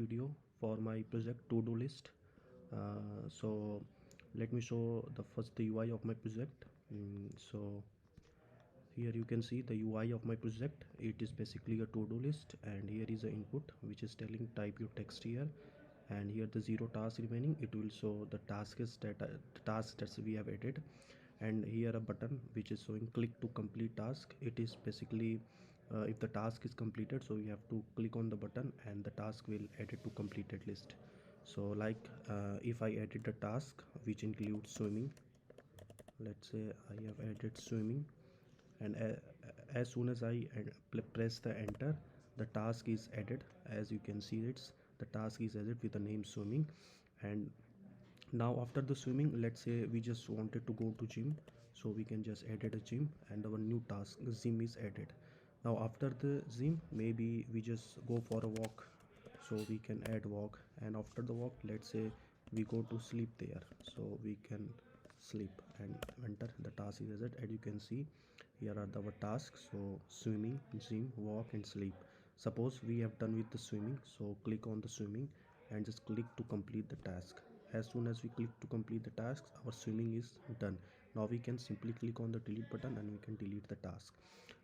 Video for my project Todo List. So let me show the UI of my project. So here you can see the UI of my project. It is basically a to-do list, and here is the input which is telling type your text here, and here the zero task remaining. It will show the tasks that we have added, and here a button which is showing click to complete task. It is basically if the task is completed, so you have to click on the button and the task will add it to completed list. So like if I added the task which includes swimming, let's say I have added swimming, and as soon as I press the enter, the task is added. As you can see, it's the task is added with the name swimming. And now after the swimming, let's say we just wanted to go to gym, so we can just edit a gym and our new task gym is added. Now after the gym, maybe we just go for a walk, so we can add walk. And after the walk, let's say we go to sleep there, so we can sleep and enter the task is added. And you can see here are our tasks, so swimming, gym, walk and sleep. Suppose we have done with the swimming, so click on the swimming and just click to complete the task. As soon as we click to complete the tasks, our swimming is done. Now we can simply click on the delete button and we can delete the task.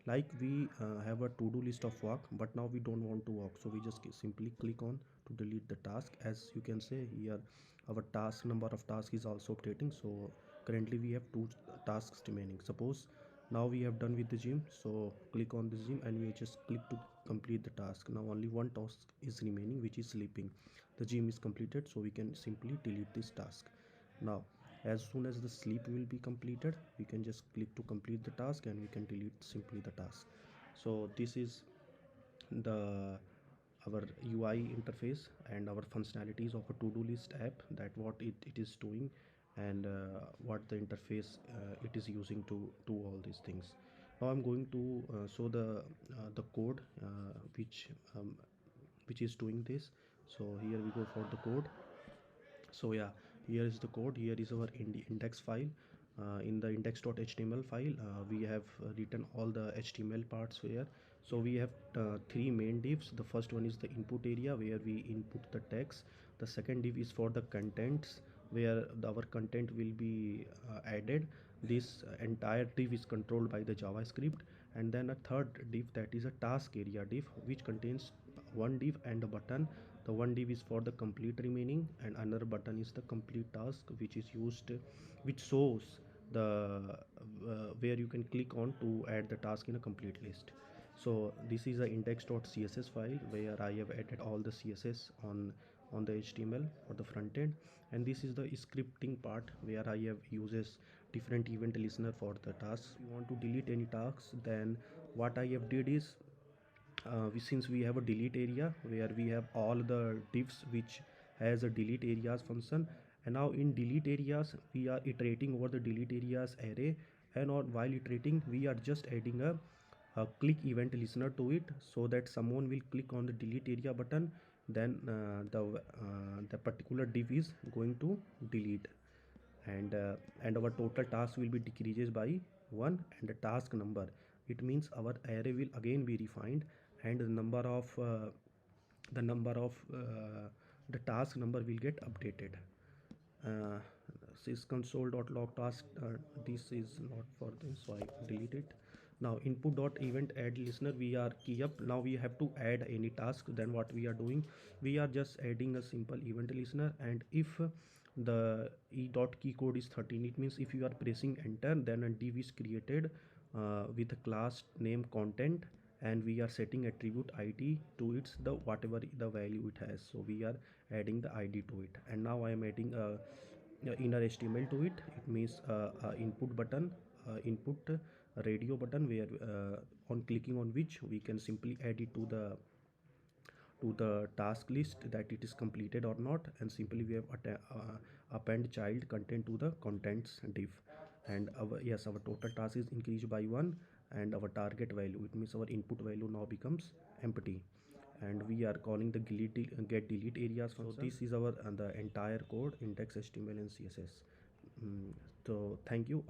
Like we have a to-do list of work, but now we don't want to work, so we just simply click on to delete the task. As you can see here, our task number of task is also updating. So currently we have two tasks remaining. Suppose now we have done with the gym, so click on the gym and we just click to complete the task. Now only one task is remaining, which is sleeping. The gym is completed, so we can simply delete this task. Now as soon as the sleep will be completed, we can just click to complete the task and we can delete simply the task. So this is the our UI interface and our functionalities of a to-do list app, that what it is doing, and what the interface it is using to do all these things. Now I'm going to show the code which is doing this. So here we go for the code. So yeah, here is the code. Here is our index file. In the index.html file, we have written all the HTML parts here. So we have three main divs. The first one is the input area, where we input the text. The second div is for the contents, where our content will be added. This entire div is controlled by the JavaScript. And then a third div, that is a task area div, which contains one div and a button. The one div is for the complete remaining, and another button is the complete task, which is used, which shows the where you can click on to add the task in a complete list. So this is a index.css file where I have added all the css on the HTML for the front end. And this is the scripting part, where I have uses different event listener for the tasks. If you want to delete any tasks, then what I have did is, since we have a delete area where we have all the divs which has a delete areas function, and now in delete areas we are iterating over the delete areas array. And while iterating, we are just adding a click event listener to it, so that someone will click on the delete area button, then the particular div is going to delete. And our total task will be decreases by 1. And the task number, it means our array will again be refined, and the number of the task number will get updated. uh, sysconsole.log task, this is not for this, so I delete it. Now input.event add listener, we are key up. Now we have to add any task. Then what we are doing, we are just adding a simple event listener. And if the e.key code is 13, it means if you are pressing enter, then a div is created with a class name content, and we are setting attribute id to its the whatever the value it has. So we are adding the id to it. And now I am adding a inner HTML to it. It means input button, input radio button, where on clicking on which we can simply add it to the task list, that it is completed or not. And simply we have append child content to the contents div. And our total task is increased by 1. And our target value, it means our input value, now becomes empty. And we are calling the get delete areas function. So this is our the entire code, index, HTML and CSS. So thank you.